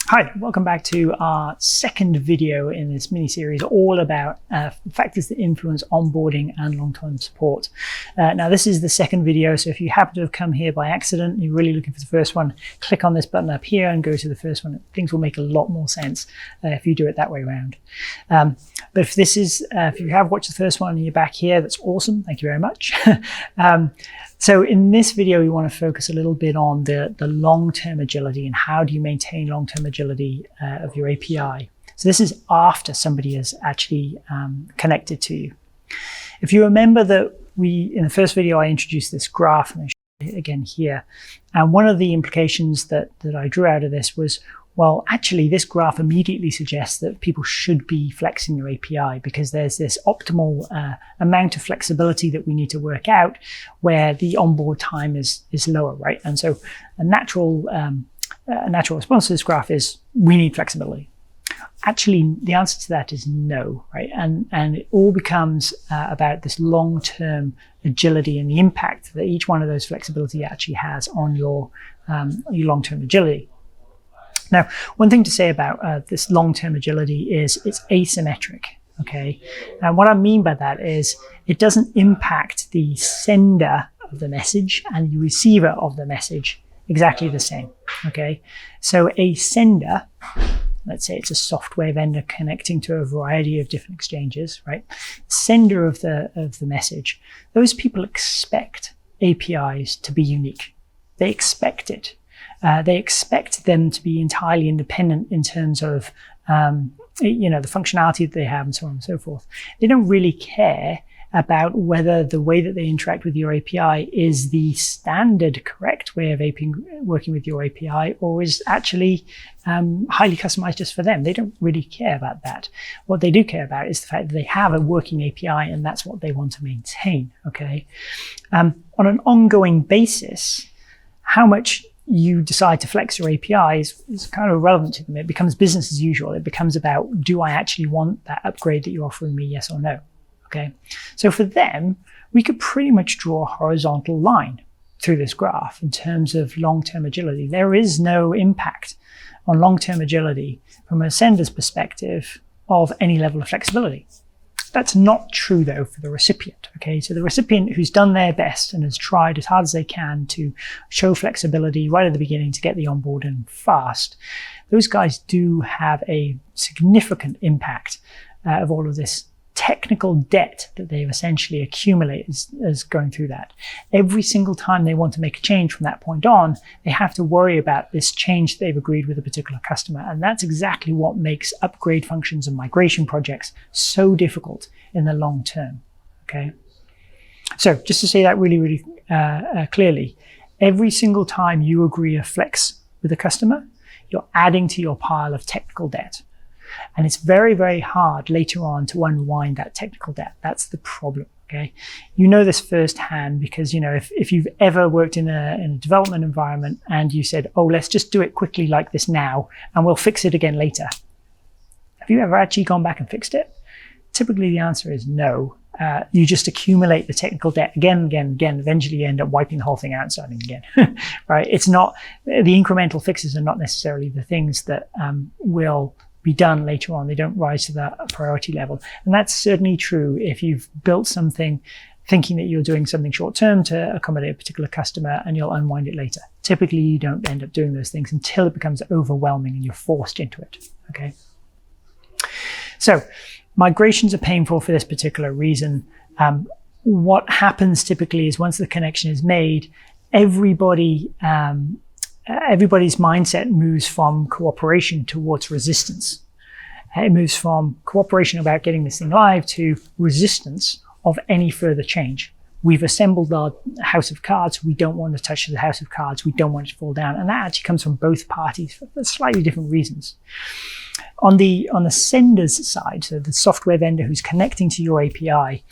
Hi, welcome back to our second video in this mini-series all about factors that influence onboarding and long-term support. Now this is the second video, so if you happen to have come here by accident and you're really looking for the first one, click on this button up here and go to the first one. Things will make a lot more sense if you do it that way around. But if you have watched the first one and you're back here, that's awesome, thank you very much. So in this video, we want to focus a little bit on the long-term agility and how do you maintain long-term agility of your API. So this is after somebody has actually connected to you. If you remember that in the first video, I introduced this graph, and I show it again here. And one of the implications that I drew out of this was, well, actually, this graph immediately suggests that people should be flexing their API because there's this optimal amount of flexibility that we need to work out where the onboard time is lower, right? And so a natural response to this graph is we need flexibility. Actually, the answer to that is no, right? And it all becomes about this long-term agility and the impact that each one of those flexibility actually has on your long-term agility. Now, one thing to say about this long-term agility is it's asymmetric, okay? And what I mean by that is it doesn't impact the sender of the message and the receiver of the message exactly the same, okay? So a sender, let's say it's a software vendor connecting to a variety of different exchanges, right? Sender of the message, those people expect APIs to be unique. They expect it. They expect them to be entirely independent in terms of, the functionality that they have and so on and so forth. They don't really care about whether the way that they interact with your API is the standard correct way of working with your API or is actually highly customized just for them. They don't really care about that. What they do care about is the fact that they have a working API and that's what they want to maintain, okay? On an ongoing basis, how much you decide to flex your API is kind of irrelevant to them. It becomes business as usual. It becomes about, do I actually want that upgrade that you're offering me, yes or no? Okay. So for them, we could pretty much draw a horizontal line through this graph in terms of long-term agility. There is no impact on long-term agility from a sender's perspective of any level of flexibility. That's not true, though, for the recipient, okay? So the recipient who's done their best and has tried as hard as they can to show flexibility right at the beginning to get the onboarding fast, those guys do have a significant impact of all of this technical debt that they've essentially accumulated as going through that. Every single time they want to make a change from that point on, they have to worry about this change they've agreed with a particular customer. And that's exactly what makes upgrade functions and migration projects so difficult in the long term, okay? So just to say that really, really clearly, every single time you agree a flex with a customer, you're adding to your pile of technical debt. And it's very, very hard later on to unwind that technical debt. That's the problem, okay? You know this firsthand because, if you've ever worked in a development environment and you said, oh, let's just do it quickly like this now, and we'll fix it again later. Have you ever actually gone back and fixed it? Typically, the answer is no. You just accumulate the technical debt again. Eventually you end up wiping the whole thing out and starting again, right? It's not, the incremental fixes are not necessarily the things that will be done later on. They don't rise to that priority level. And that's certainly true if you've built something thinking that you're doing something short term to accommodate a particular customer and you'll unwind it later. Typically, you don't end up doing those things until it becomes overwhelming and you're forced into it, okay? So migrations are painful for this particular reason. What happens typically is once the connection is made, everybody's mindset moves from cooperation towards resistance. It moves from cooperation about getting this thing live to resistance of any further change. We've assembled our house of cards. We don't want to touch the house of cards. We don't want it to fall down. And that actually comes from both parties for slightly different reasons. On the sender's side, so the software vendor who's connecting to your API,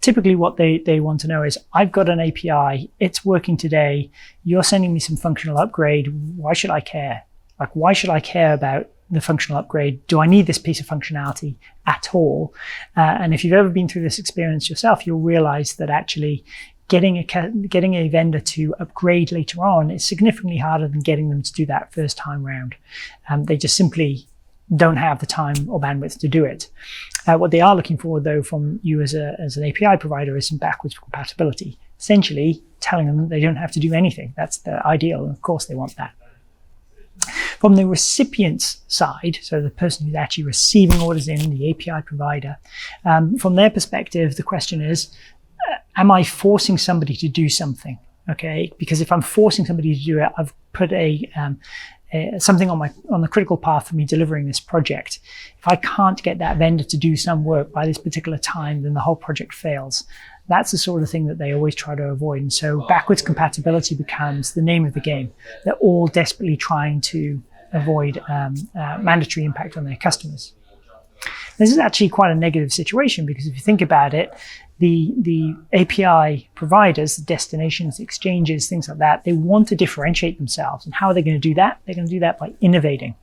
typically what they want to know is, I've got an API, it's working today, you're sending me some functional upgrade, why should I care? Like, why should I care about the functional upgrade? Do I need this piece of functionality at all? And if you've ever been through this experience yourself, you'll realize that actually getting a vendor to upgrade later on is significantly harder than getting them to do that first time round. They just simply don't have the time or bandwidth to do it. What they are looking for, though, from you as an API provider is some backwards compatibility, essentially telling them they don't have to do anything. That's the ideal, and of course they want that. From the recipient's side, so the person who's actually receiving orders in, the API provider, from their perspective, the question is, am I forcing somebody to do something? Okay, because if I'm forcing somebody to do it, I've put something on the critical path for me delivering this project. If I can't get that vendor to do some work by this particular time, then the whole project fails. That's the sort of thing that they always try to avoid. And so backwards compatibility becomes the name of the game. They're all desperately trying to avoid mandatory impact on their customers. This is actually quite a negative situation, because if you think about it, the API providers, the destinations, the exchanges, things like that, they want to differentiate themselves. And how are they going to do that? They're going to do that by innovating.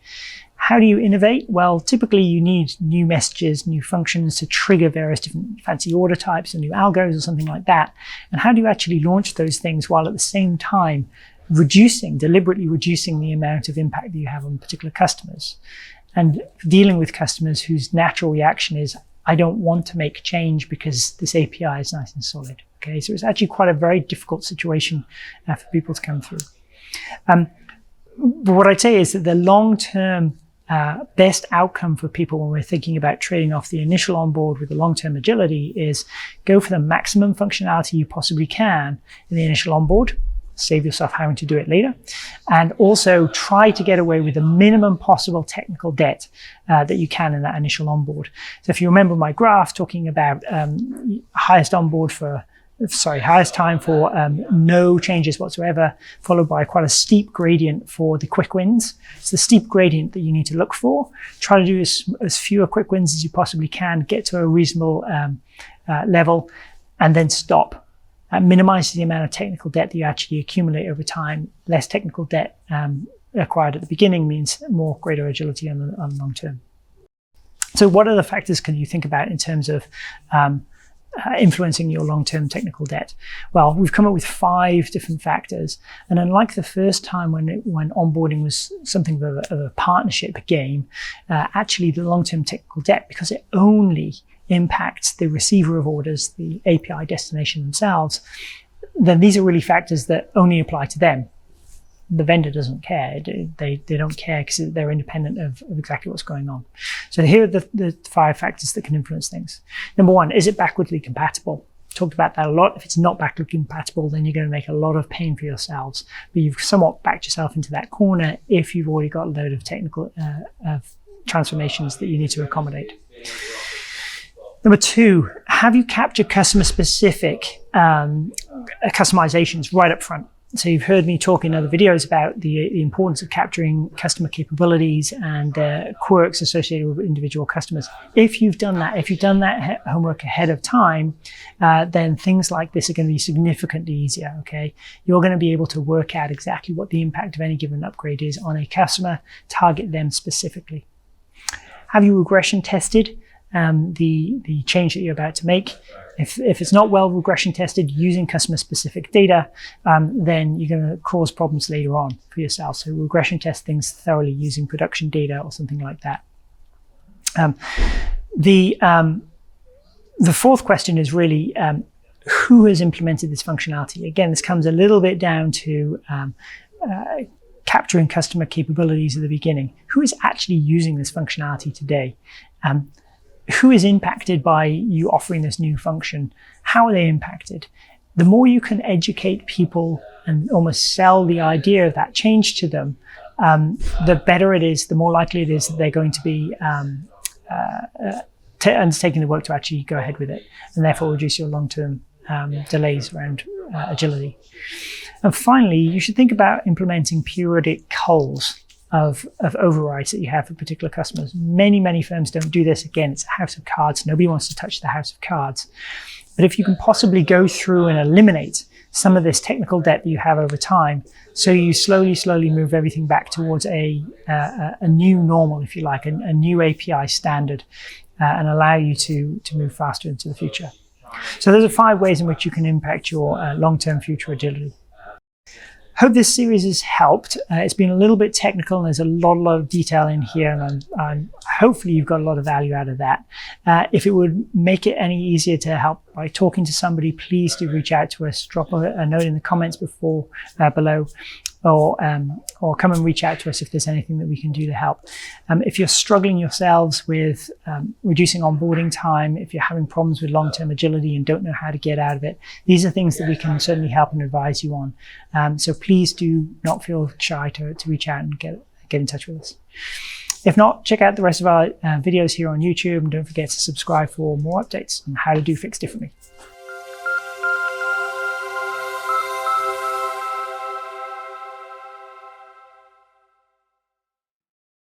How do you innovate? Well, typically you need new messages, new functions to trigger various different fancy order types and new algos or something like that. And how do you actually launch those things while at the same time deliberately reducing the amount of impact that you have on particular customers? And dealing with customers whose natural reaction is, I don't want to make change because this API is nice and solid. Okay, so it's actually quite a very difficult situation for people to come through. But what I'd say is that the long-term best outcome for people when we're thinking about trading off the initial onboard with the long-term agility is go for the maximum functionality you possibly can in the initial onboard, save yourself having to do it later, and also try to get away with the minimum possible technical debt that you can in that initial onboard. So if you remember my graph talking about highest time for no changes whatsoever, followed by quite a steep gradient for the quick wins. It's the steep gradient that you need to look for. Try to do as fewer quick wins as you possibly can, get to a reasonable level, and then stop. Minimize the amount of technical debt that you actually accumulate over time. Less technical debt acquired at the beginning means greater agility on the long term. So what other factors can you think about in terms of influencing your long-term technical debt? Well, we've come up with 5 different factors. And unlike the first time when onboarding was something of a partnership game, actually the long-term technical debt, because it only impacts the receiver of orders, the API destination themselves, then these are really factors that only apply to them. The vendor doesn't care. They don't care because they're independent of exactly what's going on. So here are the 5 factors that can influence things. Number 1, is it backwardly compatible? Talked about that a lot. If it's not backwardly compatible, then you're going to make a lot of pain for yourselves. But you've somewhat backed yourself into that corner if you've already got a load of technical transformations that you need to accommodate. Number 2, have you captured customer-specific customizations right up front? So you've heard me talk in other videos about the importance of capturing customer capabilities and quirks associated with individual customers. If you've done that homework ahead of time, then things like this are going to be significantly easier, okay? You're going to be able to work out exactly what the impact of any given upgrade is on a customer, target them specifically. Have you regression tested the change that you're about to make? If it's not well regression tested using customer specific data, then you're going to cause problems later on for yourself. So regression test things thoroughly using production data or something like that. The 4th question is really who has implemented this functionality? Again, this comes a little bit down to capturing customer capabilities at the beginning. Who is actually using this functionality today? Who is impacted by you offering this new function? How are they impacted? The more you can educate people and almost sell the idea of that change to them, the better it is, the more likely it is that they're going to be undertaking the work to actually go ahead with it, and therefore reduce your long-term delays around agility. And finally, you should think about implementing periodic culls of overrides that you have for particular customers. Many firms don't do this. Again, it's a house of cards. Nobody wants to touch the house of cards. But if you can possibly go through and eliminate some of this technical debt that you have over time, so you slowly move everything back towards a new normal, if you like, a new API standard, and allow you to move faster into the future. So those are 5 ways in which you can impact your long-term future agility. Hope this series has helped. It's been a little bit technical and there's a lot of detail in here, and hopefully you've got a lot of value out of that. If it would make it any easier to help by talking to somebody, please do reach out to us. Drop a note in the comments below, or come and reach out to us if there's anything that we can do to help. If you're struggling yourselves with reducing onboarding time, if you're having problems with long-term agility and don't know how to get out of it, these are things that we can certainly help and advise you on. So please do not feel shy to reach out and get in touch with us. If not, check out the rest of our videos here on YouTube, and don't forget to subscribe for more updates on how to do Fix differently.